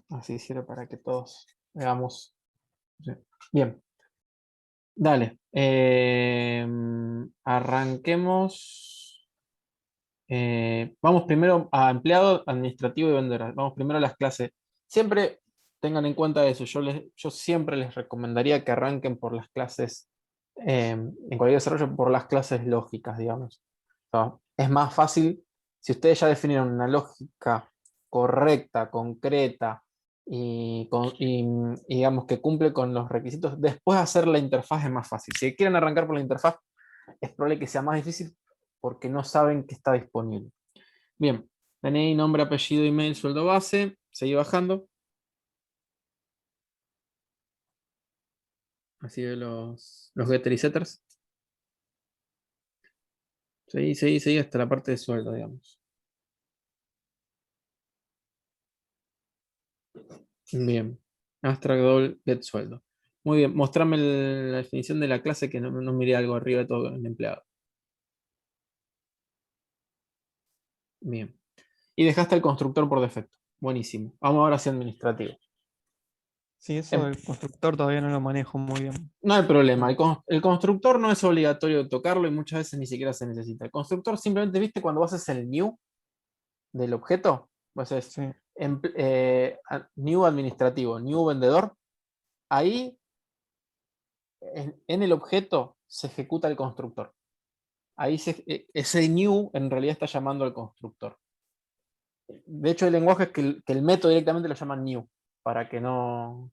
Así sirve para que todos veamos. Sí. Bien, dale. Arranquemos. Vamos primero a empleado, administrativo y vendedor. Vamos primero a las clases. Siempre tengan en cuenta eso. Yo siempre les recomendaría que arranquen por las clases, en cualquier desarrollo, por las clases lógicas, digamos. O sea, es más fácil si ustedes ya definieron una lógica correcta, concreta y digamos que cumple con los requisitos. Después hacer la interfaz es más fácil. Si quieren arrancar por la interfaz, es probable que sea más difícil porque no saben que está disponible. Bien, DNI, nombre, apellido, email, sueldo base. Seguí bajando. Así de los getter y setters. Seguí hasta la parte de sueldo, digamos. Bien. Abstract Goal, get sueldo. Muy bien, mostrame la definición de la clase que no miré algo arriba de todo el empleado. Bien. Y dejaste el constructor por defecto. Buenísimo. Vamos ahora hacia administrativo. Sí, eso Em, del constructor todavía no lo manejo muy bien. No hay problema. No. El constructor no es obligatorio tocarlo y muchas veces ni siquiera se necesita. El constructor simplemente, viste, cuando vos haces el new del objeto, vos haces Sí. new administrativo, new vendedor, ahí en el objeto se ejecuta el constructor. Ahí ese new en realidad está llamando al constructor. De hecho, hay lenguajes que el método directamente lo llaman new, para que no.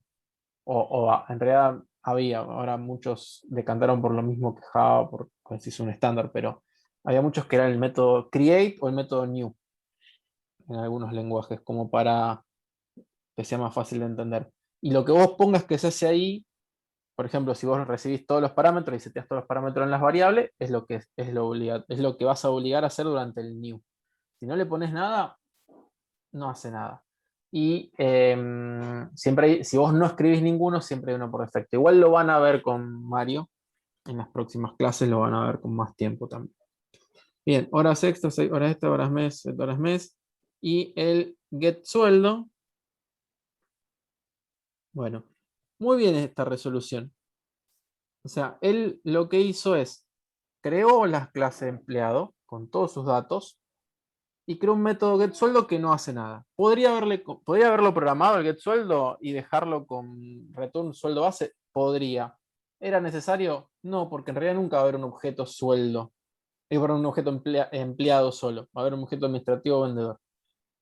En realidad había, ahora muchos decantaron por lo mismo que Java, porque se hizo un estándar, pero había muchos que eran el método create o el método new en algunos lenguajes, como para que sea más fácil de entender. Y lo que vos pongas que se hace ahí, por ejemplo, si vos recibís todos los parámetros y seteas todos los parámetros en las variables, es lo que vas a obligar a hacer durante el new. Si no le pones nada, no hace nada. Y siempre si vos no escribís ninguno, siempre hay uno por defecto. Igual lo van a ver con Mario. En las próximas clases lo van a ver con más tiempo también. Bien, horas extras, horas extras, horas mes. Y el get sueldo. Bueno, muy bien esta resolución. O sea, él lo que hizo es, creó las clases empleado con todos sus datos y creó un método getSueldo que no hace nada. ¿Podría haberlo programado el getSueldo y dejarlo con return sueldo base? Podría. ¿Era necesario? No, porque en realidad nunca va a haber un objeto sueldo. Va a haber un objeto empleado solo. Va a haber un objeto administrativo vendedor.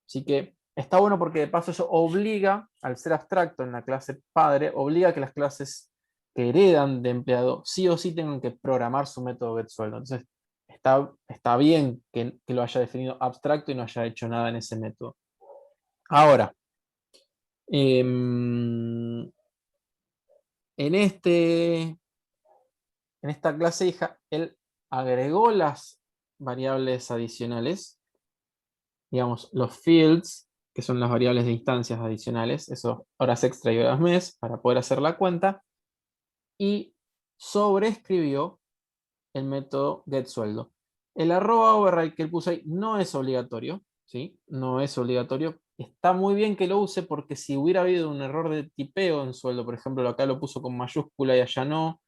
Así que está bueno porque de paso eso obliga, al ser abstracto en la clase padre, obliga a que las clases que heredan de empleado sí o sí tengan que programar su método getSueldo. Entonces, está bien que lo haya definido abstracto y no haya hecho nada en ese método. Ahora, en, en esta clase hija, él agregó las variables adicionales, digamos, los fields, que son las variables de instancias adicionales, eso, horas extra y horas mes, para poder hacer la cuenta, y sobreescribió el método getSueldo. El arroba override que él puso ahí no es obligatorio, ¿sí? No es obligatorio. Está muy bien que lo use porque si hubiera habido un error de tipeo en sueldo, por ejemplo, acá lo puso con mayúscula y allá no,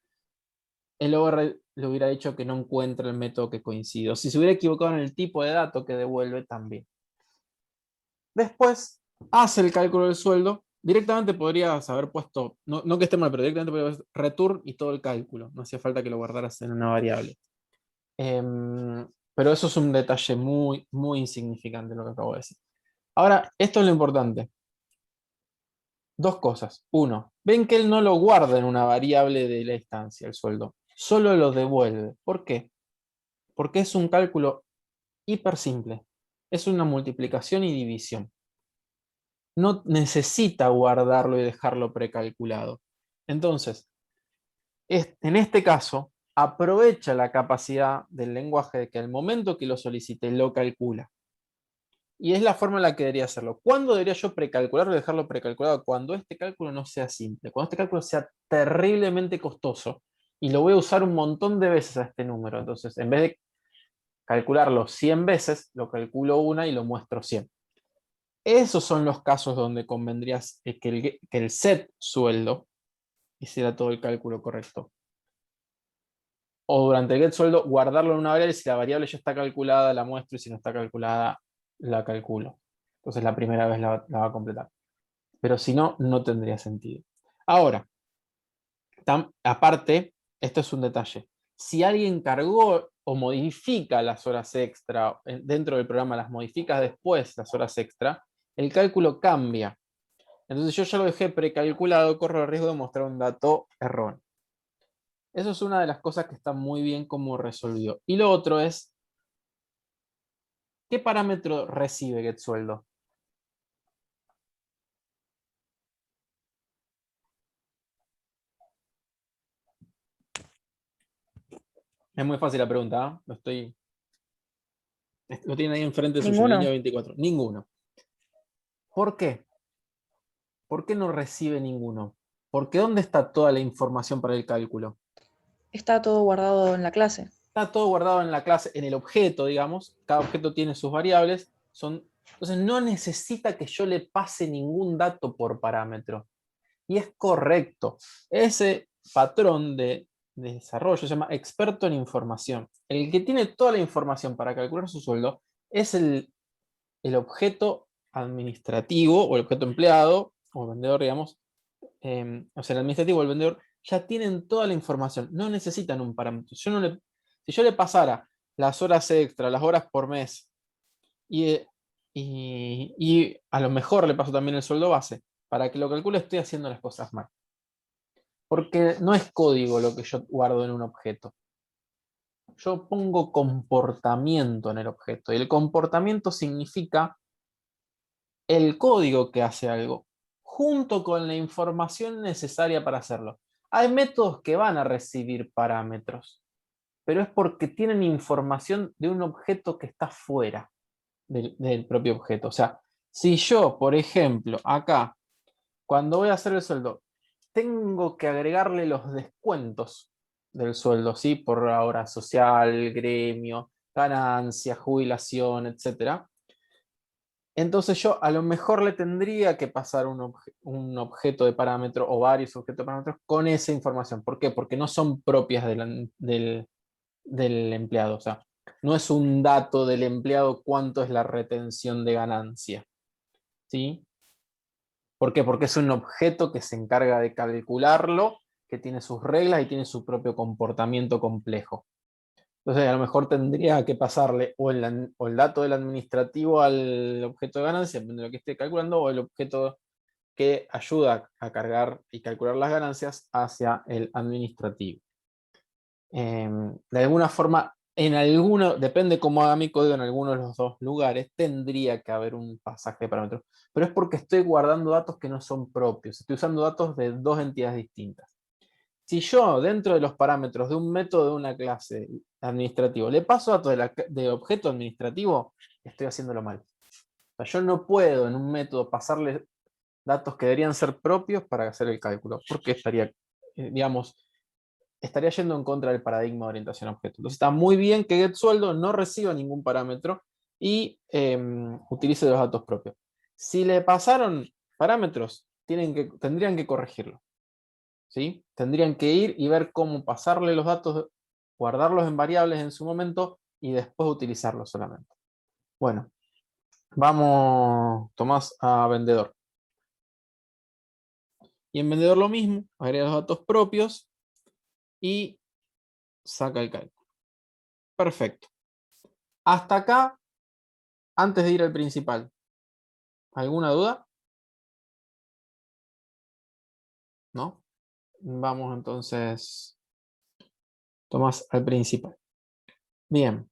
el override le hubiera dicho que no encuentra el método que coincide. O si se hubiera equivocado en el tipo de dato que devuelve también. Después hace el cálculo del sueldo. Directamente podrías haber puesto, no que esté mal, pero directamente podrías haber return y todo el cálculo. No hacía falta que lo guardaras en una variable. Pero eso es un detalle muy, muy insignificante lo que acabo de decir. Ahora, esto es lo importante. Dos cosas. Uno, ven que él no lo guarda en una variable de la instancia, el sueldo. Solo lo devuelve. ¿Por qué? Porque es un cálculo hiper simple. Es una multiplicación y división. No necesita guardarlo y dejarlo precalculado. Entonces, en este caso, aprovecha la capacidad del lenguaje de que al momento que lo solicite lo calcula. Y es la forma en la que debería hacerlo. ¿Cuándo debería yo precalcularlo y dejarlo precalculado? Cuando este cálculo no sea simple, cuando este cálculo sea terriblemente costoso y lo voy a usar un montón de veces a este número. Entonces, en vez de calcularlo 100 veces, lo calculo una y lo muestro 100. Esos son los casos donde convendría que el set sueldo hiciera todo el cálculo correcto. O durante el get sueldo guardarlo en una variable, si la variable ya está calculada, la muestro, y si no está calculada, la calculo. Entonces la primera vez la va a completar. Pero si no, no tendría sentido. Ahora, aparte, esto es un detalle. Si alguien cargó o modifica las horas extra dentro del programa, las modifica después, las horas extra, el cálculo cambia. Entonces yo ya lo dejé precalculado, corro el riesgo de mostrar un dato erróneo. Eso es una de las cosas que está muy bien como resolvió. Y lo otro es, ¿qué parámetro recibe getSueldo? Es muy fácil la pregunta, ¿eh? Lo tienen ahí enfrente suyo, línea Ninguno. 24. Ninguno. ¿Por qué? ¿Por qué no recibe ninguno? Porque ¿dónde está toda la información para el cálculo? Está todo guardado en la clase. Está todo guardado en la clase, en el objeto, digamos. Cada objeto tiene sus variables. Entonces no necesita que yo le pase ningún dato por parámetro. Y es correcto. Ese patrón de desarrollo se llama experto en información. El que tiene toda la información para calcular su sueldo es el objeto administrativo o el objeto empleado o vendedor, digamos. O sea, el administrativo o el vendedor ya tienen toda la información. No necesitan un parámetro. Si yo le pasara las horas extra, las horas por mes y, y a lo mejor le paso también el sueldo base, para que lo calcule estoy haciendo las cosas mal. Porque no es código lo que yo guardo en un objeto. Yo pongo comportamiento en el objeto. Y el comportamiento significa el código que hace algo, junto con la información necesaria para hacerlo. Hay métodos que van a recibir parámetros, pero es porque tienen información de un objeto que está fuera del propio objeto. O sea, si yo, por ejemplo, acá, cuando voy a hacer el sueldo, tengo que agregarle los descuentos del sueldo, ¿sí? Por la hora social, gremio, ganancia, jubilación, etcétera. Entonces yo a lo mejor le tendría que pasar un objeto de parámetro o varios objetos de parámetros con esa información. ¿Por qué? Porque no son propias del empleado. O sea, no es un dato del empleado cuánto es la retención de ganancia. ¿Sí? ¿Por qué? Porque es un objeto que se encarga de calcularlo, que tiene sus reglas y tiene su propio comportamiento complejo. Entonces, a lo mejor tendría que pasarle o el dato del administrativo al objeto de ganancia, depende de lo que esté calculando, o el objeto que ayuda a cargar y calcular las ganancias hacia el administrativo. De alguna forma, depende cómo haga mi código, en alguno de los dos lugares tendría que haber un pasaje de parámetros, pero es porque estoy guardando datos que no son propios, estoy usando datos de dos entidades distintas. Si yo, dentro de los parámetros de un método de una clase administrativo, le paso datos de objeto administrativo, estoy haciéndolo mal. O sea, yo no puedo en un método pasarle datos que deberían ser propios para hacer el cálculo, porque estaría yendo en contra del paradigma de orientación a objeto. Entonces está muy bien que getSueldo no reciba ningún parámetro y utilice los datos propios. Si le pasaron parámetros, tendrían que corregirlo. ¿Sí? Tendrían que ir y ver cómo pasarle los datos, guardarlos en variables en su momento y después utilizarlos solamente. Bueno, vamos, Tomás, a vendedor. Y en vendedor lo mismo, agrega los datos propios y saca el cálculo. Perfecto. Hasta acá, antes de ir al principal, ¿alguna duda? ¿No? Vamos entonces, Tomás, al principal. Bien.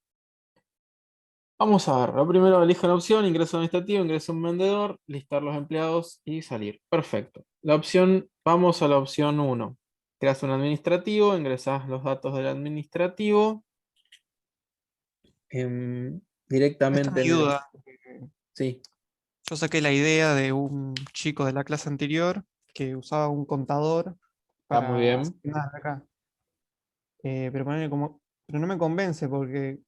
Vamos a ver, lo primero elige una opción, ingreso administrativo, ingreso un vendedor, listar los empleados y salir. Perfecto. Vamos a la opción 1. Creas un administrativo, ingresas los datos del administrativo Esta es directamente mi en el... duda. Sí, Yo saqué la idea de un chico de la clase anterior que usaba un contador está muy para bien. asignar acá. Pero no me convence porque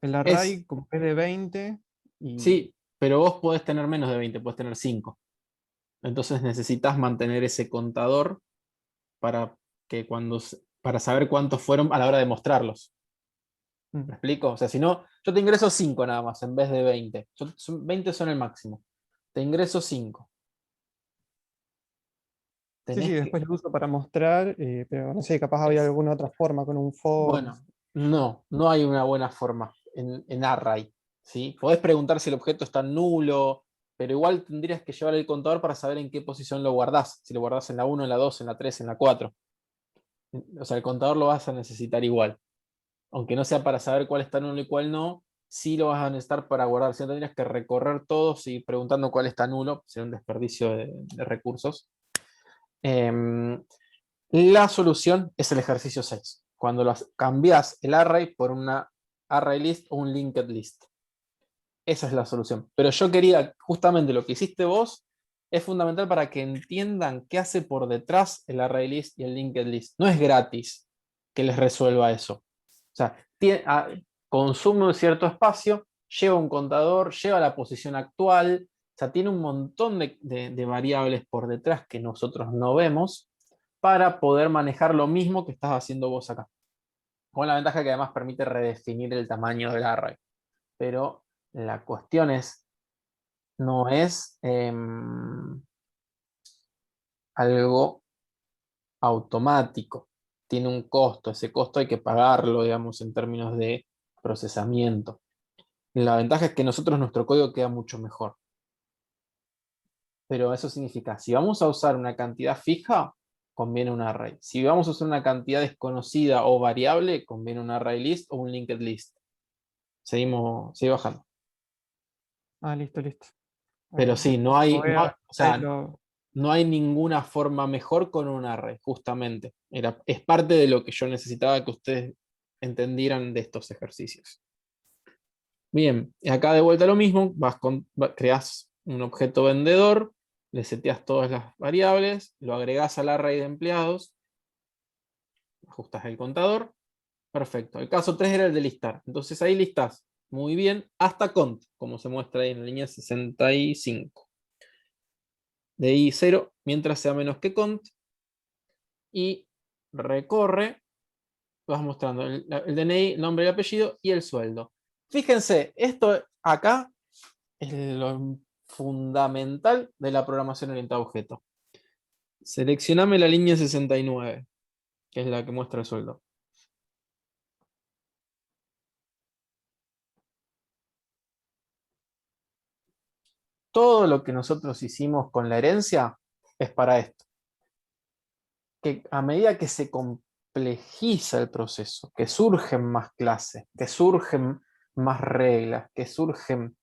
el Es, array como es de 20 y sí, pero vos podés tener menos de 20, podés tener 5. Entonces necesitas mantener ese contador para, para saber cuántos fueron a la hora de mostrarlos. ¿Me explico? O sea, si no, yo te ingreso 5 nada más en vez de 20. 20 son el máximo. Te ingreso 5. Sí, sí, Tenés que... después lo uso para mostrar, pero no sé, capaz había alguna otra forma con un for. Bueno, no hay una buena forma en array. ¿Sí? Podés preguntar si el objeto está nulo, pero igual tendrías que llevar el contador para saber en qué posición lo guardás. Si lo guardás en la 1, en la 2, en la 3, en la 4. O sea, el contador lo vas a necesitar igual. Aunque no sea para saber cuál está nulo y cuál no, sí lo vas a necesitar para guardar. Si no, tendrías que recorrer todos y preguntando cuál está nulo, sería un desperdicio de recursos. La solución es el ejercicio 6, cuando cambias el array por una array list o un linked list. Esa es la solución. Pero yo quería, justamente lo que hiciste vos, es fundamental para que entiendan qué hace por detrás el array list y el linked list. No es gratis que les resuelva eso. O sea, consume un cierto espacio, lleva un contador, lleva la posición actual, o sea, tiene un montón de variables por detrás que nosotros no vemos para poder manejar lo mismo que estás haciendo vos acá. Con la ventaja que además permite redefinir el tamaño del array. Pero la cuestión no es algo automático. Tiene un costo. Ese costo hay que pagarlo, digamos, en términos de procesamiento. La ventaja es que nosotros nuestro código queda mucho mejor. Pero eso significa, si vamos a usar una cantidad fija, conviene un array. Si vamos a usar una cantidad desconocida o variable, conviene un array list o un linked list. Seguimos bajando. Ah, listo, listo. Pero sí, Voy a o sea, hacerlo. no hay ninguna forma mejor con un array, justamente. Es parte de lo que yo necesitaba que ustedes entendieran de estos ejercicios. Bien, acá de vuelta lo mismo, creas un objeto vendedor, le seteas todas las variables, lo agregas al array de empleados, ajustas el contador, perfecto. El caso 3 era el de listar, entonces ahí listas muy bien hasta cont, como se muestra ahí en la línea 65. De ahí 0 mientras sea menos que cont, y recorre, vas mostrando el DNI, nombre y apellido y el sueldo. Fíjense, esto acá es lo fundamental de la programación orientada a objeto. Seleccioname la línea 69, que es la que muestra el sueldo. Todo lo que nosotros hicimos con la herencia es para esto. Que a medida que se complejiza el proceso, que surgen más clases, que surgen más reglas, que surgen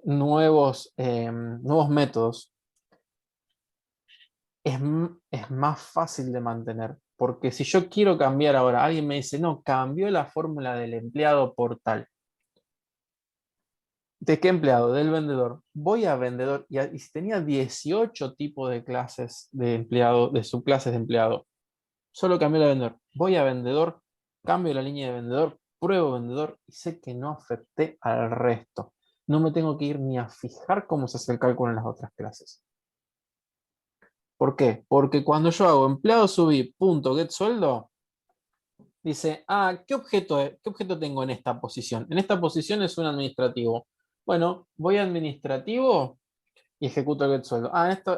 nuevos métodos, es más fácil de mantener. Porque si yo quiero cambiar ahora, alguien me dice, no, cambió la fórmula del empleado por tal. ¿De qué empleado? Del vendedor. Voy a vendedor y si tenía 18 tipos de clases de empleado, de subclases de empleado, solo cambié la vendedor. Voy a vendedor, cambio la línea de vendedor, pruebo vendedor y sé que no afecté al resto. No me tengo que ir ni a fijar cómo se hace el cálculo en las otras clases. ¿Por qué? Porque cuando yo hago empleado subí punto get sueldo, dice, ¿qué objeto tengo en esta posición? En esta posición es un administrativo. Bueno, voy a administrativo y ejecuto el get sueldo.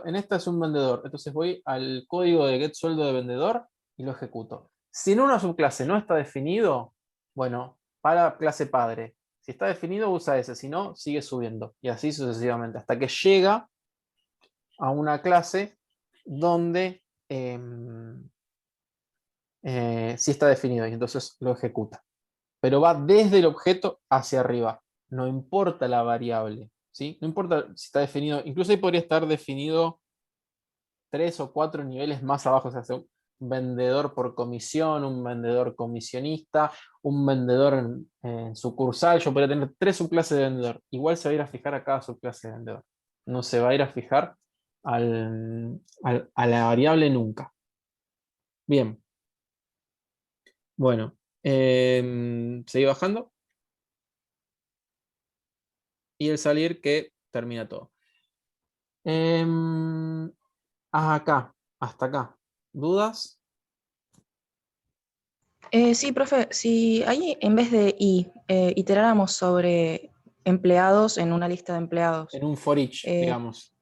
En esta es un vendedor. Entonces voy al código de get sueldo de vendedor y lo ejecuto. Si en una subclase no está definido, bueno, para clase padre. Si está definido, usa ese. Si no, sigue subiendo. Y así sucesivamente. Hasta que llega a una clase donde sí está definido y entonces lo ejecuta. Pero va desde el objeto hacia arriba. No importa la variable. ¿Sí? No importa si está definido. Incluso ahí podría estar definido 3 o 4 niveles más abajo. O sea, un vendedor por comisión, un vendedor comisionista, un vendedor en sucursal. Yo podría tener 3 subclases de vendedor. Igual se va a ir a fijar a cada subclase de vendedor. No se va a ir a fijar a la variable nunca. Bien. Bueno. Seguí bajando. Y el salir que termina todo. Acá, hasta acá. ¿Dudas? Sí, profe, si ahí en vez de iteráramos sobre empleados en una lista de empleados, En un for each, eh, digamos.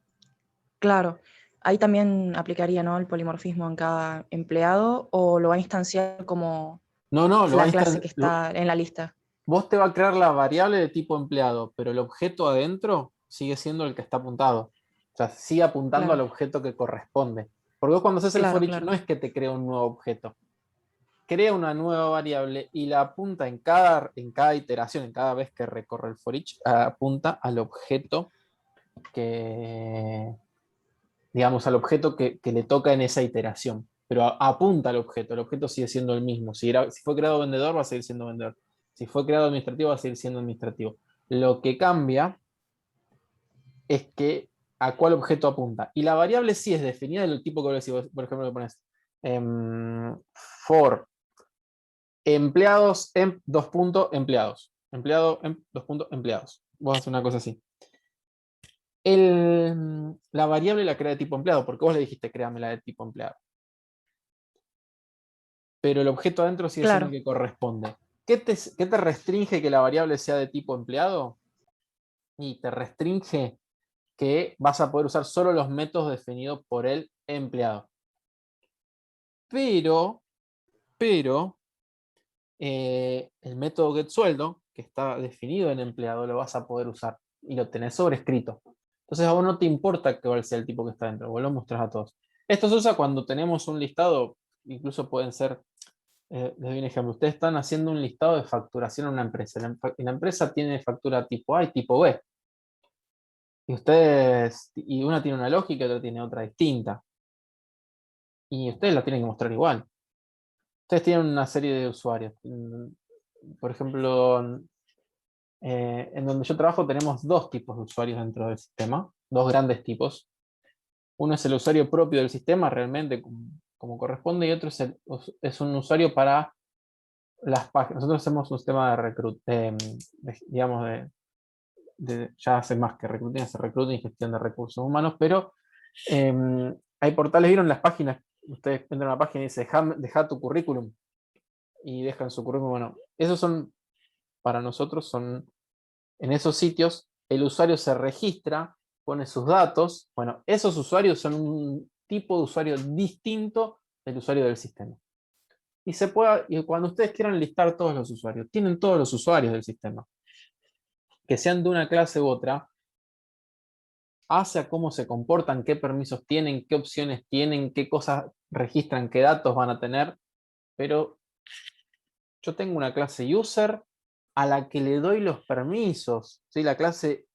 claro, ahí también aplicaría, ¿no?, el polimorfismo en cada empleado, o lo va a instanciar como No, no, la clase que está en la lista. vos te va a crear la variable de tipo empleado, pero el objeto adentro sigue siendo el que está apuntado. O sea, sigue apuntando al Claro, objeto que corresponde. Porque vos cuando haces el for claro, each claro. no es que te crea un nuevo objeto. Crea una nueva variable y la apunta en cada iteración, en cada vez que recorre el for each, apunta al objeto que, digamos, al objeto que le toca en esa iteración. Pero apunta al objeto, el objeto sigue siendo el mismo. Si fue creado vendedor, va a seguir siendo vendedor. Si fue creado administrativo, va a seguir siendo administrativo. Lo que cambia es que a cuál objeto apunta. Y la variable sí es definida del tipo que vos decís. Por ejemplo, le pones for empleados, dos puntos, empleados. Empleado, dos puntos, empleados. Vos haces una cosa así. La variable la crea de tipo empleado, porque vos le dijiste créame la de tipo empleado. Pero el objeto adentro sigue siendo el Claro, que corresponde. ¿Qué te restringe que la variable sea de tipo empleado? Y te restringe que vas a poder usar solo los métodos definidos por el empleado. Pero el método getSueldo, que está definido en empleado, lo vas a poder usar y lo tenés sobrescrito. Entonces a vos no te importa cuál sea el tipo que está dentro, vos lo mostrás a todos. Esto se usa cuando tenemos un listado, incluso pueden ser, les doy un ejemplo, ustedes están haciendo un listado de facturación en una empresa. La empresa tiene factura tipo A y tipo B. Y una tiene una lógica y otra tiene otra distinta. Y ustedes la tienen que mostrar igual. Ustedes tienen una serie de usuarios. Por ejemplo, en donde yo trabajo tenemos dos tipos de usuarios dentro del sistema, dos grandes tipos. Uno es el usuario propio del sistema, realmente como corresponde, y otro es un usuario para las páginas. Nosotros hacemos un sistema de digamos, ya hace más que recruiting, hace recruiting y gestión de recursos humanos, pero hay portales, ¿vieron las páginas? Ustedes entran a una página y dice, deja tu currículum, y dejan su currículum. Bueno, esos son, para nosotros, son en esos sitios, el usuario se registra, pone sus datos. Bueno, esos usuarios son un tipo de usuario distinto del usuario del sistema. Y cuando ustedes quieran listar todos los usuarios, tienen todos los usuarios del sistema, que sean de una clase u otra, hace a cómo se comportan, qué permisos tienen, qué opciones tienen, qué cosas registran, qué datos van a tener. Pero yo tengo una clase user a la que le doy los permisos. ¿Sí? La clase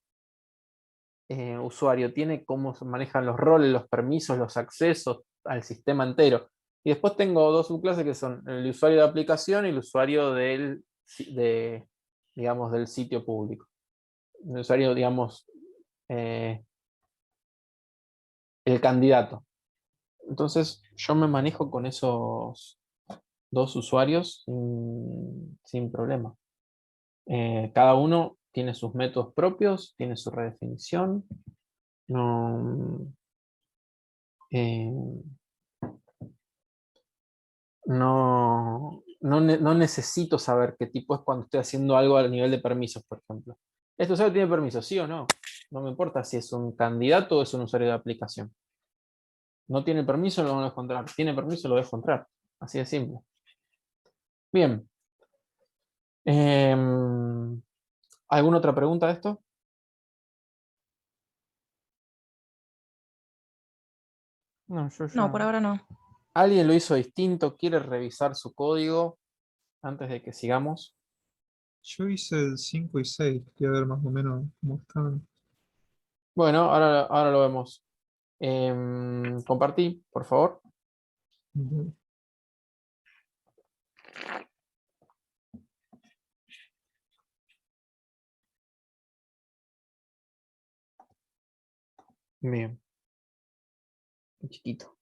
usuario tiene cómo se manejan los roles, los permisos, los accesos al sistema entero. Y después tengo dos subclases que son el usuario de aplicación y el usuario digamos, del sitio público. El usuario, digamos, el candidato. Entonces yo me manejo con esos dos usuarios sin problema. Cada uno tiene sus métodos propios, tiene su redefinición. No, eh, no necesito saber qué tipo es cuando estoy haciendo algo a nivel de permisos, por ejemplo. ¿Este usuario tiene permiso, sí o no? No me importa si es un candidato o es un usuario de aplicación. No tiene permiso, lo dejo entrar. Tiene permiso, lo dejo entrar. Así de simple. Bien. ¿Alguna otra pregunta de esto? No, yo no, ya. por ahora no. ¿Alguien lo hizo distinto? ¿Quiere revisar su código antes de que sigamos? Yo hice el 5 y 6, quería ver más o menos cómo están. Bueno, ahora lo vemos. Compartí, por favor. Ujú. Bien, chiquito.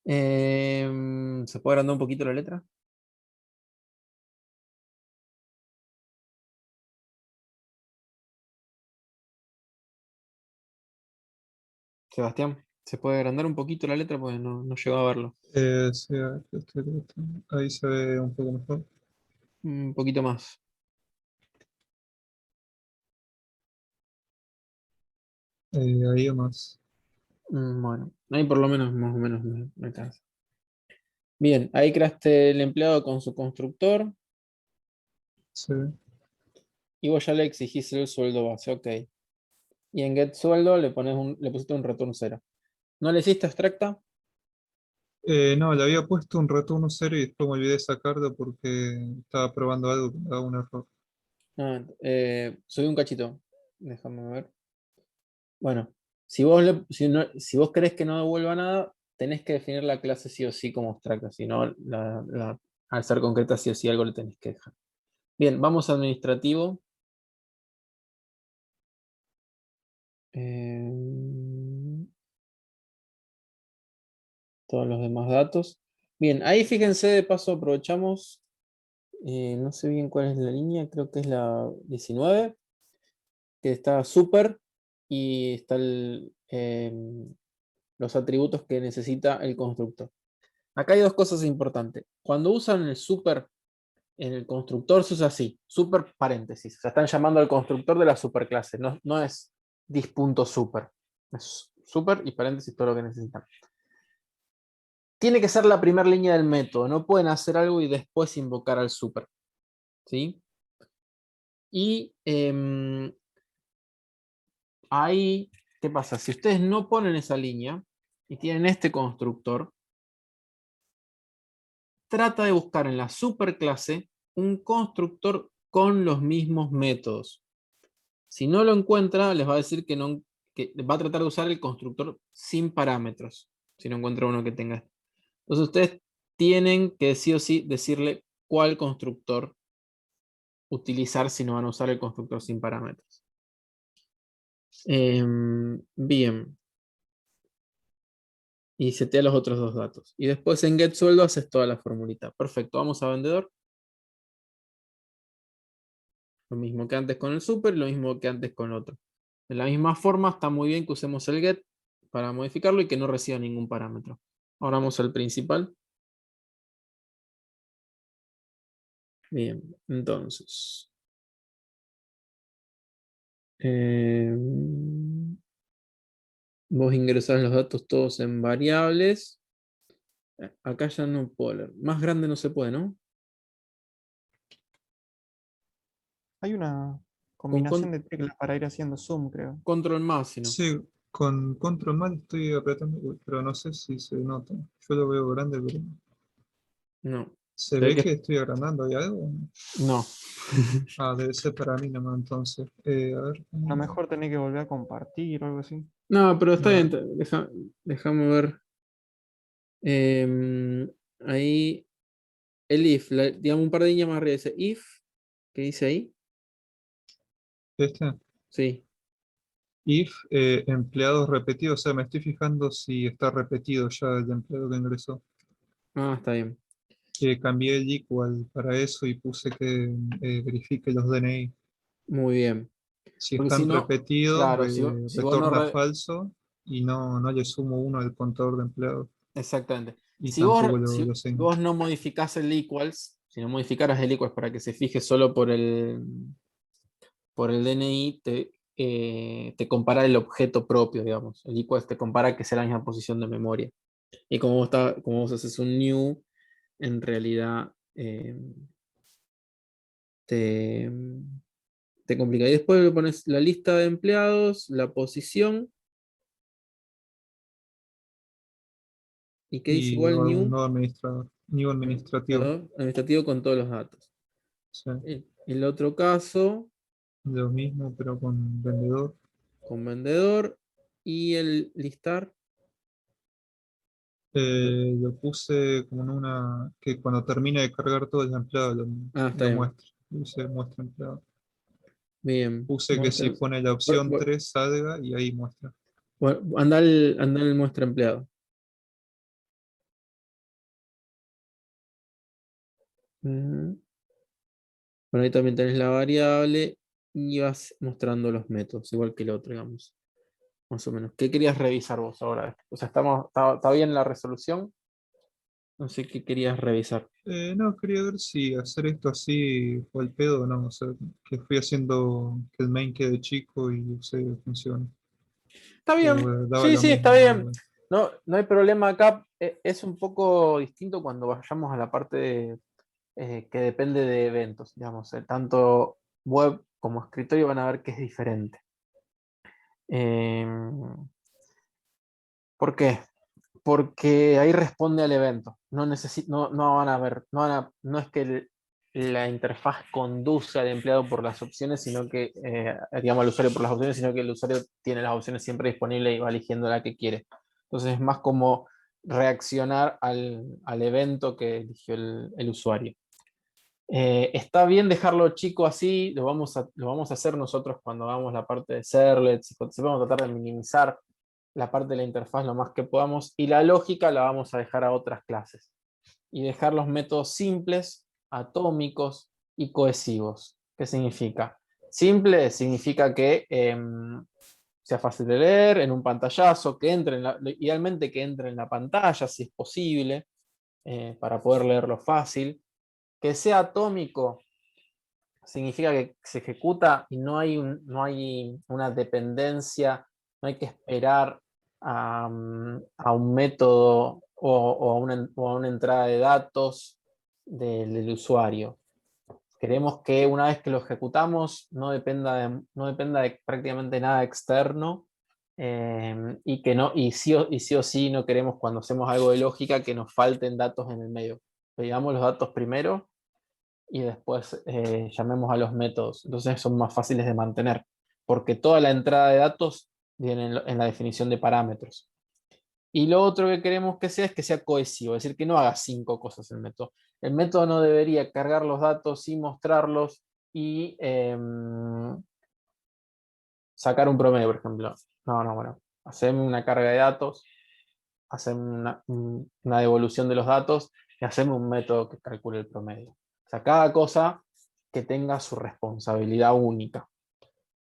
¿Se puede agrandar un poquito la letra? Sebastián, ¿se puede agrandar un poquito la letra? Porque no llegó a verlo. Sí, a ver, ahí se ve un poco mejor. Un poquito más. Ahí o más. Bueno, ahí por lo menos más o menos me alcanza. Bien, ahí creaste el empleado con su constructor Sí. y vos ya le exigís el sueldo base, ok. Y en get sueldo le pusiste un return 0. ¿No le hiciste abstracta? No, le había puesto un retorno cero y después me olvidé de sacarlo porque estaba probando algo que me daba un error. Subí un cachito. Déjame ver. Bueno, si vos querés que no devuelva nada, tenés que definir la clase sí o sí como abstracta. Si no, al ser concreta sí o sí algo le tenés que dejar. Bien, vamos a administrativo. Eh, todos los demás datos. Bien, ahí fíjense, de paso aprovechamos, no sé bien cuál es la línea, creo que es la 19, que está super y está los atributos que necesita el constructor. Acá hay dos cosas importantes. Cuando usan el super en el constructor se usa así, super paréntesis. O sea, están llamando al constructor de la superclase, no es dis.super. Es super y paréntesis todo lo que necesitan. Tiene que ser la primera línea del método, no pueden hacer algo y después invocar al super. ¿Sí? Y ahí, ¿qué pasa? Si ustedes no ponen esa línea y tienen este constructor, trata de buscar en la superclase un constructor con los mismos métodos. Si no lo encuentra, les va a decir que va a tratar de usar el constructor sin parámetros, si no encuentra uno que tenga. Entonces ustedes tienen que sí o sí decirle cuál constructor utilizar si no van a usar el constructor sin parámetros. Bien. Y setea los otros dos datos. Y después en get sueldo haces toda la formulita. Perfecto, vamos a vendedor. Lo mismo que antes con el super, lo mismo que antes con el otro. De la misma forma, está muy bien que usemos el get para modificarlo y que no reciba ningún parámetro. Ahora vamos al principal. Bien, entonces. eh, vos ingresás los datos todos en variables. Acá ya no puedo leer. Más grande no se puede, ¿no? Hay una Con combinación de teclas para ir haciendo zoom, creo. control más, si no. Sí, con control mal estoy apretando, pero no sé si se nota. Yo lo veo grande, pero No. ¿se Se ve ve que que estoy agrandando? ¿Hay algo? no. Ah, debe ser para mí nomás entonces. A ver, A lo mejor tenés que volver a compartir o algo así. No, pero está a bien. ver. Déjame ver. Ahí el if, digamos un par de líneas más arriba dice if, ¿qué dice ahí? Este, Sí. if empleados repetidos, o sea, me estoy fijando si está repetido ya el empleado que ingresó. Está bien. Cambié el equal para eso y puse que verifique los DNI. Muy bien. Si Porque si están no, repetidos, claro, si vos no... retorna falso y no le sumo uno al contador de empleados. Exactamente. Y tampoco lo Si asigno. vos no modificás el equals, si no modificaras el equals para que se fije solo por el DNI, te compara el objeto propio, digamos. El equals te compara que sea la misma posición de memoria. Y como vos haces un new, en realidad te, te complica. Y después le pones la lista de empleados, la posición, y que dice Y igual new, no administrador, ni administrativo. perdón, administrativo con todos los datos. O sea, El otro caso, lo mismo, pero con vendedor. con vendedor, y el listar. Lo puse como en una que cuando termine de cargar todo el empleado Está lo bien. muestre. Dice muestra empleado. Bien. Puse que si pone la opción 3 salga y ahí muestra. Bueno, anda el muestra empleado. Ujú. Bueno, ahí también tenés la variable y vas mostrando los métodos, igual que el otro, digamos. más o menos. ¿Qué querías revisar vos ahora? O sea, ¿está bien la resolución? No sé qué querías revisar. No, quería ver si hacer esto así fue el pedo o no. O sea, que fui haciendo que el main quede chico y usé funcione. Está bien, O daba sí, lo sí, está mismo, bien. igual. No, no hay problema acá. Es un poco distinto cuando vayamos a la parte que depende de eventos. Digamos, tanto web como escritorio van a ver que es diferente. ¿Por qué? Porque ahí responde al evento. No van a ver, no es que la interfaz conduce al empleado por las opciones, sino que, digamos, al usuario por las opciones, sino que el usuario tiene las opciones siempre disponibles y va eligiendo la que quiere. Entonces es más como reaccionar al evento que eligió el usuario. Está bien dejarlo chico así, lo vamos a hacer nosotros cuando hagamos la parte de servlets, vamos a tratar de minimizar la parte de la interfaz lo más que podamos, y la lógica la vamos a dejar a otras clases. Y dejar los métodos simples, atómicos y cohesivos. ¿Qué significa? Simple significa que sea fácil de leer, en un pantallazo, que entre idealmente que entre en la pantalla, si es posible, para poder leerlo fácil. Que sea atómico significa que se ejecuta y no hay una dependencia, no hay que esperar a un método o a una entrada de datos del usuario. Queremos que una vez que lo ejecutamos no dependa de prácticamente nada externo, y sí o sí no queremos, cuando hacemos algo de lógica, que nos falten datos en el medio. Pedimos los datos primero y después llamemos a los métodos. Entonces son más fáciles de mantener, porque toda la entrada de datos viene en la definición de parámetros. Y lo otro que queremos que sea es que sea cohesivo, es decir, que no haga 5 cosas el método. El método no debería cargar los datos y mostrarlos y sacar un promedio, por ejemplo. No, bueno, hacemos una carga de datos, hacemos una devolución de los datos y hacemos un método que calcule el promedio. O sea, cada cosa que tenga su responsabilidad única.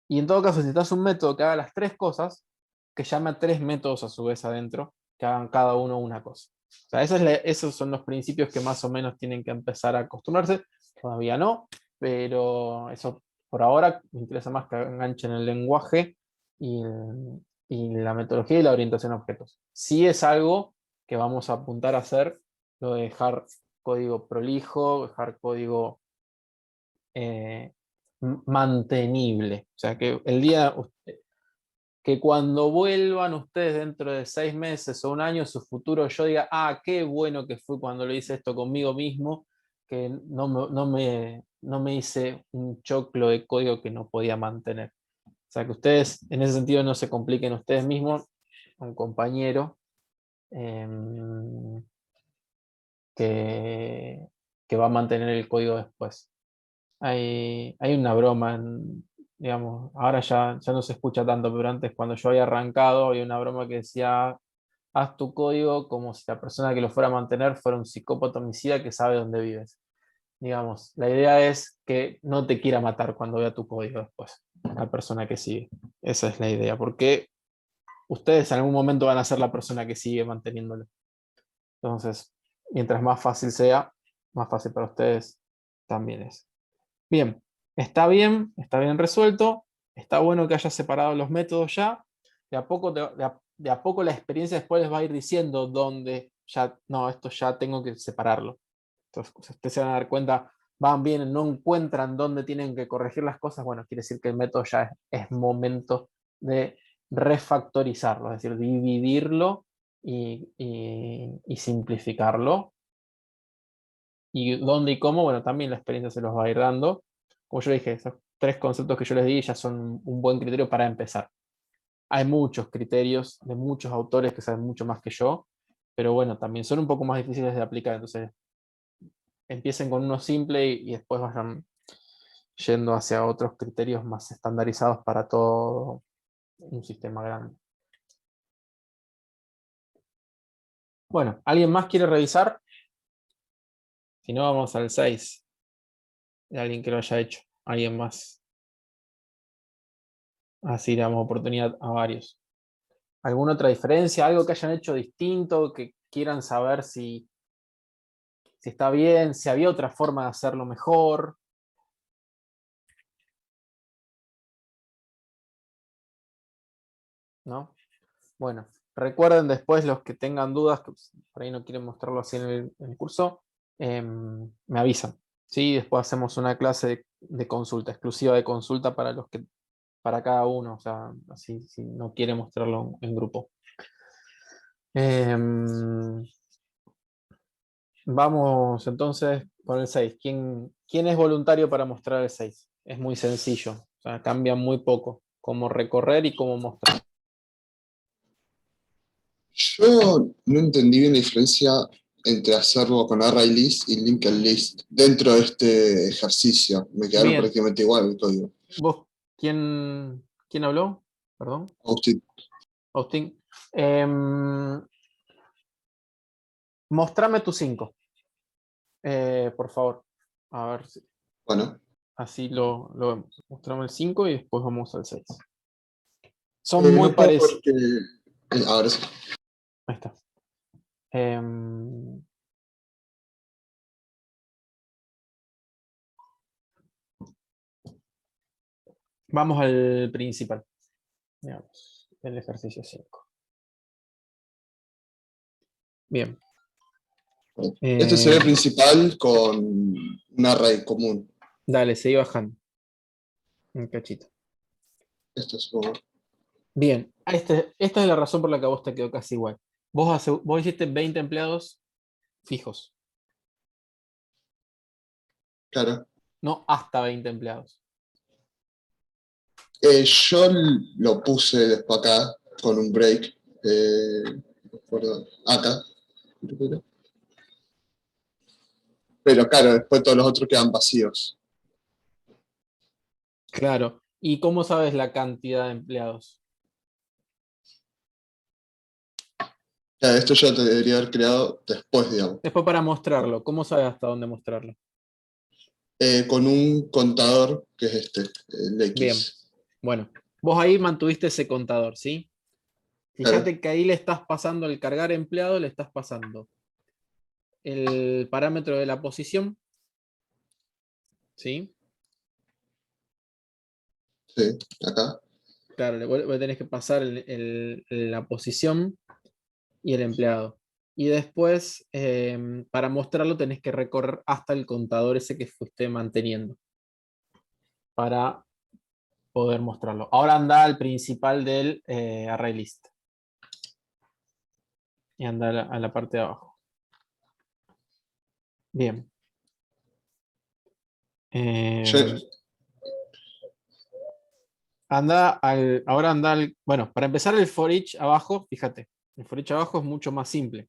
Y en todo caso, si necesitas un método que haga las 3 cosas, que llame a 3 métodos a su vez adentro, que hagan cada uno una cosa. O sea, esos son los principios que más o menos tienen que empezar a acostumbrarse. Todavía no, pero eso por ahora me interesa más que enganchen el lenguaje y, y la metodología y la orientación a objetos. Sí es algo que vamos a apuntar a hacer, lo de dejar código prolijo, dejar código eh, mantenible. O sea, que el día que cuando vuelvan ustedes dentro de 6 meses o un año, su futuro yo diga, qué bueno que fue cuando lo hice esto conmigo mismo, que no me hice un choclo de código que no podía mantener. O sea, que ustedes en ese sentido no se compliquen ustedes mismos, un compañero que, que va a mantener el código después. Hay una broma, digamos, ahora ya no se escucha tanto, pero antes cuando yo había arrancado había una broma que decía, haz tu código como si la persona que lo fuera a mantener fuera un psicópata homicida que sabe dónde vives. Digamos, la idea es que no te quiera matar cuando vea tu código después, la persona que sigue. Esa es la idea, porque ustedes en algún momento van a ser la persona que sigue manteniéndolo. Entonces, mientras más fácil sea, más fácil para ustedes también es. Bien, está bien resuelto, está bueno que hayas separado los métodos ya. De a poco la experiencia después les va a ir diciendo dónde ya, no, esto ya tengo que separarlo. Entonces, ustedes se van a dar cuenta, van bien, no encuentran dónde tienen que corregir las cosas, bueno, quiere decir que el método ya es momento de refactorizarlo, es decir, dividirlo y simplificarlo. Y dónde y cómo, bueno, también la experiencia se los va a ir dando. Como yo dije, esos 3 conceptos que yo les di ya son un buen criterio para empezar. Hay muchos criterios de muchos autores que saben mucho más que yo, pero bueno, también son un poco más difíciles de aplicar. Entonces, empiecen con uno simple y después vayan yendo hacia otros criterios más estandarizados para todo un sistema grande. Bueno, ¿alguien más quiere revisar? Si no, vamos al 6. De alguien que lo haya hecho. Alguien más. Así le damos oportunidad a varios. ¿Alguna otra diferencia? ¿Algo que hayan hecho distinto? Que quieran saber si está bien, si había otra forma de hacerlo mejor. ¿No? Bueno, recuerden después los que tengan dudas, que por ahí no quieren mostrarlo así en el curso, me avisan. ¿Sí? Después hacemos una clase de consulta, exclusiva de consulta para cada uno, o sea, así si no quiere mostrarlo en grupo. Vamos entonces con el 6. ¿Quién es voluntario para mostrar el 6? Es muy sencillo, o sea, cambia muy poco, cómo recorrer y cómo mostrar. Yo no entendí bien la diferencia entre hacerlo con ArrayList y Linked List dentro de este ejercicio. Me quedaron Bien. prácticamente igual el código. ¿Vos quién habló? Perdón. Agustín, Austin. Mostrame tu 5, por favor. A ver si bueno. así lo vemos. Mostrame el 5 y después vamos al 6. Son muy No puedo parecidos. porque... ahora sí. Ahí está. Vamos al principal. Digamos, el ejercicio 5. Bien. Este sería el principal con un array común. Dale, seguí bajando. Un cachito. Esto es como... Bien. Esta es la razón por la que a vos te quedó casi igual. Vos hiciste 20 empleados fijos, Claro. no hasta 20 empleados. Yo lo puse después acá con un break. No recuerdo, acá. Pero claro, después todos los otros quedan vacíos. Claro. ¿Y cómo sabes la cantidad de empleados? Claro, esto ya te debería haber creado después, digamos. Después para mostrarlo, ¿cómo sabes hasta dónde mostrarlo? Con un contador que es este, el X. Bien. Bueno, vos ahí mantuviste ese contador, ¿sí? Fíjate Claro. que ahí le estás pasando el cargar empleado, le estás pasando el parámetro de la posición, ¿sí? Sí, acá. Claro, le tenés que pasar la posición y el empleado. Y después, para mostrarlo, tenés que recorrer hasta el contador ese que fuiste manteniendo para poder mostrarlo. Ahora anda al principal del array list. Y anda a la parte de abajo. Bien. Yo- Ahora anda bueno, para empezar el for each abajo, fíjate, el for each abajo es mucho más simple.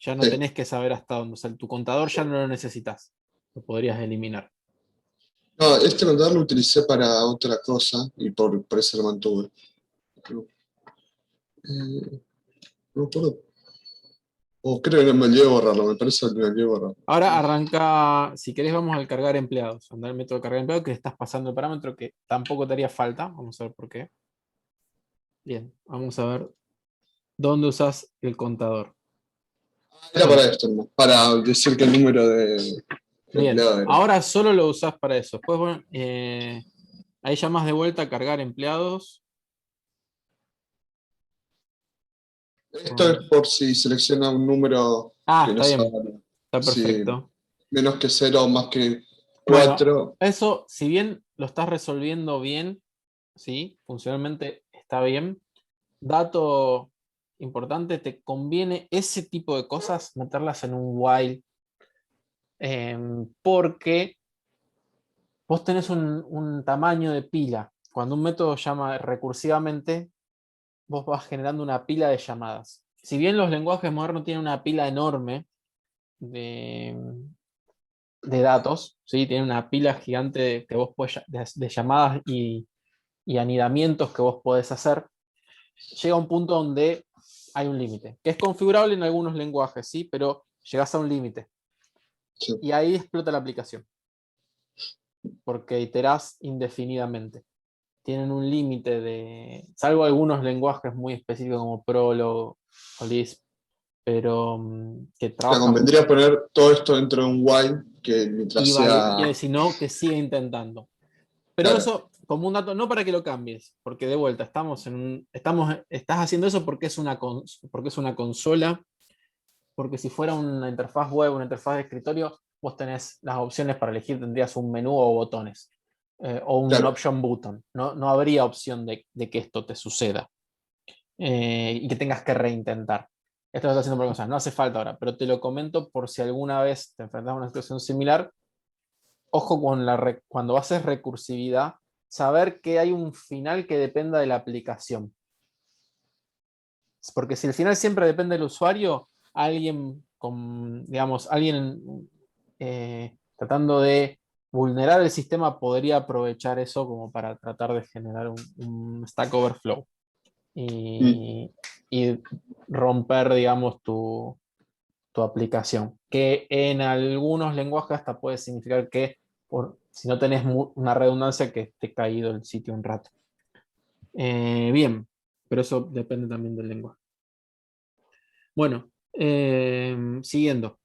Ya no sí. tenés que saber hasta dónde. O sea, tu contador ya no lo necesitas. Lo podrías eliminar. No, este contador lo utilicé para otra cosa y por eso lo mantuve. No me acuerdo. O creo que me olvidé de borrarlo, me parece que me olvidé de borrarlo. Ahora arranca, si querés vamos al cargar empleados. Andar el método de cargar empleados que le estás pasando el parámetro que tampoco te haría falta. Vamos a ver por qué. Bien, vamos a ver dónde usas el contador. Era Bueno, para esto, ¿no? Para decir que el número de bien, empleados era. ahora solo lo usás para eso. Después, bueno, ahí llamas de vuelta a cargar empleados. Esto es por si selecciona un número que no Está sea, bien, está si perfecto. menos que 0 o más que Bueno, 4. eso, si bien lo estás resolviendo bien, ¿sí? Funcionalmente está bien. Dato importante, te conviene ese tipo de cosas meterlas en un while, porque vos tenés un tamaño de pila. Cuando un método llama recursivamente, vos vas generando una pila de llamadas. Si bien los lenguajes modernos tienen una pila enorme de, de datos, ¿sí? Tienen una pila gigante que vos podés, de llamadas y anidamientos que vos podés hacer, llega a un punto donde hay un límite, que es configurable en algunos lenguajes, ¿sí? Pero llegás a un límite. Sí. Y ahí explota la aplicación, porque iterás indefinidamente. tienen un límite salvo algunos lenguajes muy específicos como Prolog o Lisp, pero que O sea, trabajan convendría poner todo esto dentro de un while que mientras y sea. si no, que siga intentando. Pero Claro, eso, como un dato, no para que lo cambies, porque de vuelta, estás haciendo eso porque es una consola, porque si fuera una interfaz web, una interfaz de escritorio, vos tenés las opciones para elegir, tendrías un menú o botones, o un claro. option button. No habría opción de que esto te suceda y que tengas que reintentar. Esto lo estás haciendo por cosas, no hace falta ahora, pero te lo comento por si alguna vez te enfrentas a una situación similar. Ojo cuando haces recursividad, saber que hay un final que dependa de la aplicación. Porque si el final siempre depende del usuario, alguien tratando de vulnerar el sistema podría aprovechar eso como para tratar de generar un Stack Overflow Mm. y romper, digamos, tu aplicación. Que en algunos lenguajes hasta puede significar que si no tenés una redundancia que esté caído el sitio un rato. Bien, pero eso depende también del lenguaje. Bueno, siguiendo.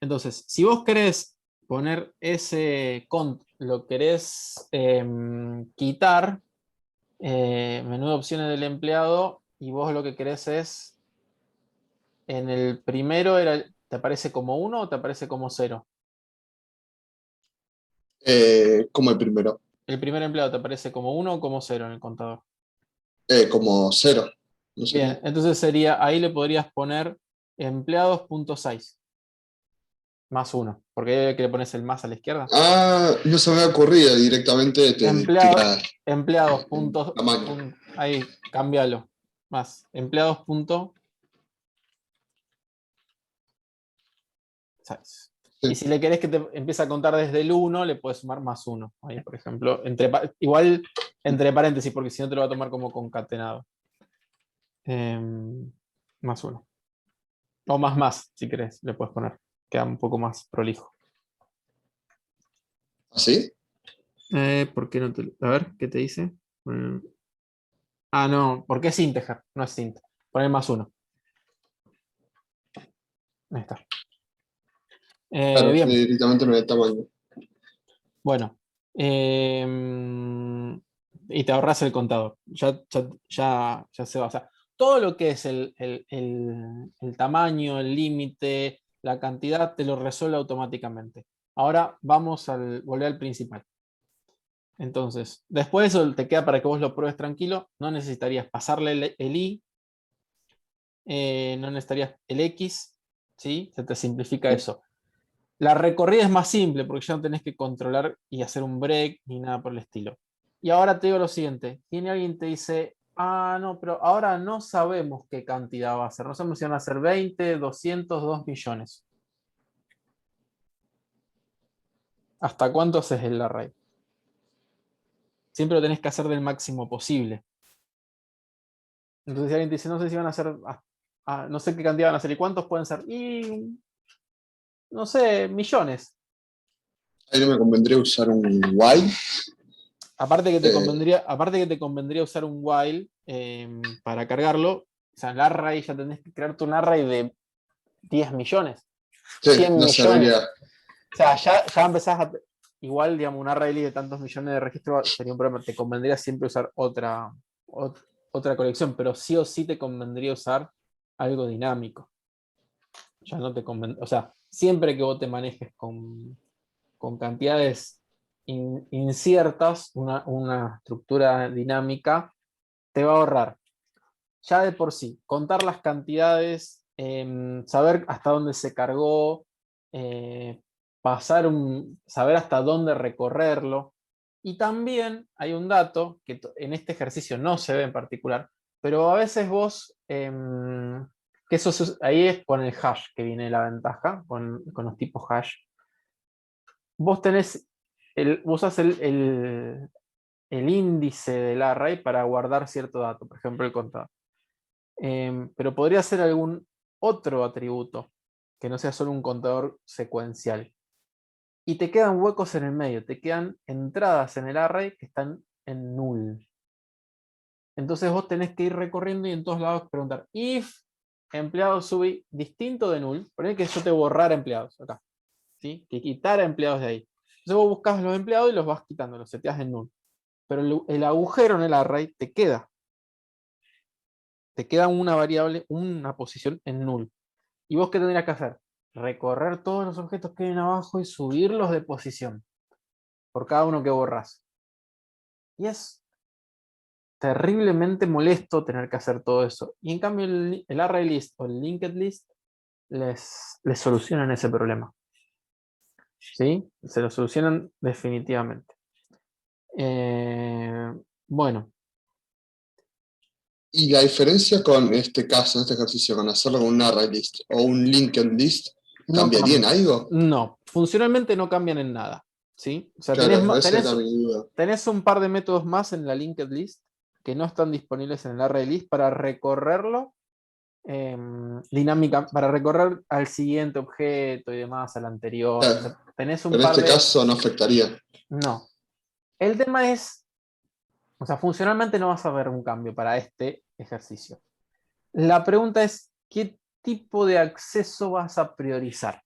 Entonces, si vos querés poner ese cont, lo querés quitar, menú de opciones del empleado, y vos lo que querés es, en el primero ¿te aparece como 1 o te aparece como 0? Como el primero. El primer empleado te aparece como 1 o como 0 en el contador. Como 0. No sé. Bien, entonces ahí le podrías poner empleados.size más 1, porque ahí que le pones el más a la izquierda. Ah, no se me ha ocurrido directamente te tira Empleados. tamaño. Ahí, cámbialo. Más. Empleados. Size. Sí. Y si le querés que te empiece a contar desde el 1, le puedes sumar más 1. Ahí, por ejemplo. Igual entre paréntesis, porque si no te lo va a tomar como concatenado. Más 1. O más, si querés, le puedes poner. Queda un poco más prolijo. ¿Así? ¿Por qué no te.? A ver, ¿qué te dice? No, porque es integer, no es int. Poner más 1. Ahí está. Claro, Bien, directamente me da el tamaño. bueno. Y te ahorras el contador. Ya se va. O sea, todo lo que es el tamaño, el límite, la cantidad, te lo resuelve automáticamente. Ahora vamos volver al principal. Entonces, después de eso te queda para que vos lo pruebes tranquilo. No necesitarías pasarle el i, no necesitarías el x, ¿sí? Se te simplifica eso. La recorrida es más simple porque ya no tenés que controlar y hacer un break ni nada por el estilo. Y ahora te digo lo siguiente. Tiene alguien que te dice, no, pero ahora no sabemos qué cantidad va a ser. No sabemos si van a ser 20, 200, 2 millones. ¿Hasta cuánto haces el array? Siempre lo tenés que hacer del máximo posible. Entonces si alguien te dice, no sé si van a ser, no sé qué cantidad van a ser y cuántos pueden ser. Y, no sé, millones. Ahí no me convendría usar un while. Aparte que te convendría usar un while para cargarlo. O sea, el array ya tenés que crearte un array de 10 millones, Sí, 100 no millones. serviría. O sea, ya empezás igual, digamos, un array de tantos millones de registros sería un problema. Te convendría siempre usar otra colección, pero sí o sí te convendría usar algo dinámico. Ya no te o sea, siempre que vos te manejes con cantidades inciertas, una estructura dinámica, te va a ahorrar. Ya de por sí, contar las cantidades, saber hasta dónde se cargó, saber hasta dónde recorrerlo. Y también hay un dato que en este ejercicio no se ve en particular, pero a veces vos, que ahí es con el hash que viene la ventaja, con los tipos hash. Vos usas el índice del array para guardar cierto dato, por ejemplo el contador. Pero podría ser algún otro atributo que no sea solo un contador secuencial. Y te quedan huecos en el medio, te quedan entradas en el array que están en null. Entonces vos tenés que ir recorriendo y en todos lados preguntar if empleado sub distinto de null. Poné que yo te borrara empleados acá, ¿sí? Que quitara empleados de ahí. Entonces vos buscas los empleados y los vas quitando, los seteas en null. Pero el agujero en el array te queda. Te queda una variable, una posición en null. ¿Y vos qué tendrías que hacer? Recorrer todos los objetos que hay abajo y subirlos de posición por cada uno que borras. Y es terriblemente molesto tener que hacer todo eso. Y en cambio el array list o el linked list les solucionan ese problema. ¿Sí? Se lo solucionan definitivamente. Bueno. Y la diferencia con este caso, en este ejercicio, con hacerlo con un array list o un linked list, No ¿cambiaría en algo? No, funcionalmente no cambian en nada. ¿Sí? O sea, Claro, esa era mi duda. tenés un par de métodos más en la linked list que no están disponibles en el array list para recorrerlo dinámica, para recorrer al siguiente objeto y demás, al anterior. O Claro, sea, tenés un pero en par este de... caso no afectaría. No. El tema es, o sea, funcionalmente no vas a ver un cambio para este ejercicio. La pregunta es, ¿qué tipo de acceso vas a priorizar?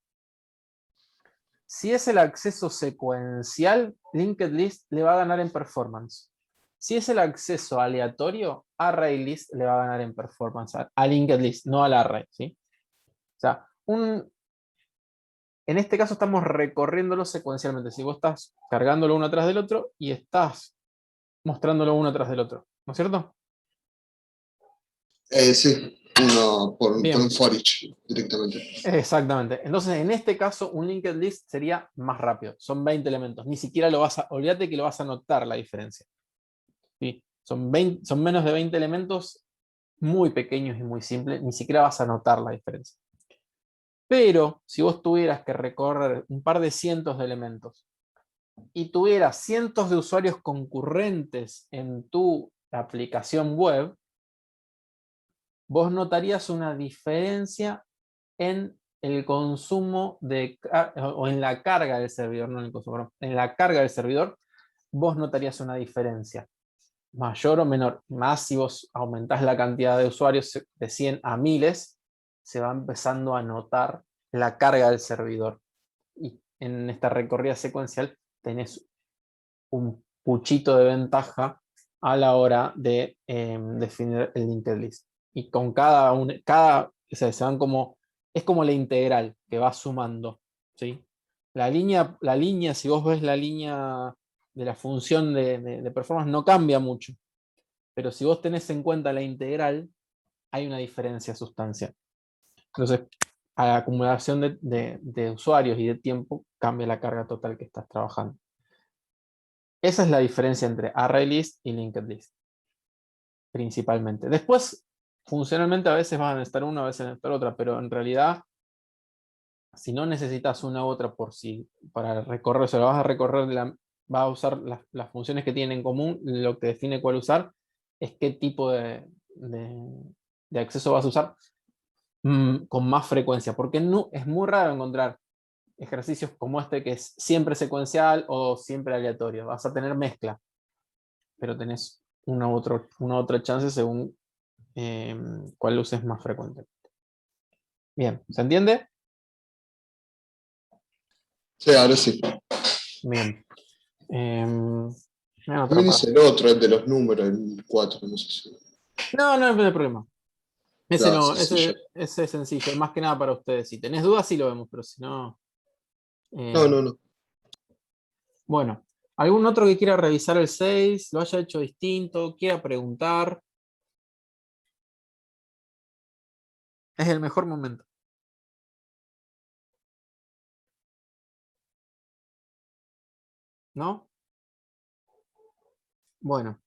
Si es el acceso secuencial, linked list le va a ganar en performance. Si es el acceso aleatorio, array list le va a ganar en performance a linked list, no al array, ¿sí? O sea, en este caso estamos recorriéndolo secuencialmente. Si vos estás cargándolo uno atrás del otro y estás mostrándolo uno atrás del otro, ¿no es cierto? Sí, uno por Bien. un for each directamente. Exactamente. Entonces, en este caso, un linked list sería más rápido. Son 20 elementos. Ni siquiera lo vas a... Olvídate que lo vas a notar la diferencia. ¿Sí? Son menos de 20 elementos muy pequeños y muy simples. Ni siquiera vas a notar la diferencia. Pero, si vos tuvieras que recorrer un par de cientos de elementos y tuvieras cientos de usuarios concurrentes en tu aplicación web, vos notarías una diferencia en el consumo o en la carga del servidor, no en el consumo, no, en la carga del servidor, vos notarías una diferencia, mayor o menor. Más si vos aumentás la cantidad de usuarios de 100 a miles, se va empezando a notar la carga del servidor. Y en esta recorrida secuencial tenés un puchito de ventaja a la hora de definir el linked list. Y con o sea, se van como, es como la integral que va sumando, ¿sí? La línea, si vos ves la línea de la función de performance, no cambia mucho. Pero si vos tenés en cuenta la integral, hay una diferencia sustancial. Entonces, a la acumulación de usuarios y de tiempo, cambia la carga total que estás trabajando. Esa es la diferencia entre array list y linked list, principalmente. Después, funcionalmente a veces vas a necesitar una, a veces necesitar otra, pero en realidad, si no necesitas una u otra para recorrer, se lo vas a recorrer, vas a usar las funciones que tienen en común, lo que define cuál usar, es qué tipo de acceso vas a usar con más frecuencia, porque no, es muy raro encontrar ejercicios como este que es siempre secuencial o siempre aleatorio. Vas a tener mezcla, pero tenés una otra chance según cuál uses más frecuente. Bien, ¿se entiende? Sí, ahora sí. Bien. También es el otro, el de los números, el 4, no sé si. No, no hay problema. Ese Claro, no, sencillo. ese es sencillo, más que nada para ustedes. Si tenés dudas, sí lo vemos, pero si no. No. Bueno, ¿algún otro que quiera revisar el 6, lo haya hecho distinto, quiera preguntar? Es el mejor momento. ¿No? Bueno.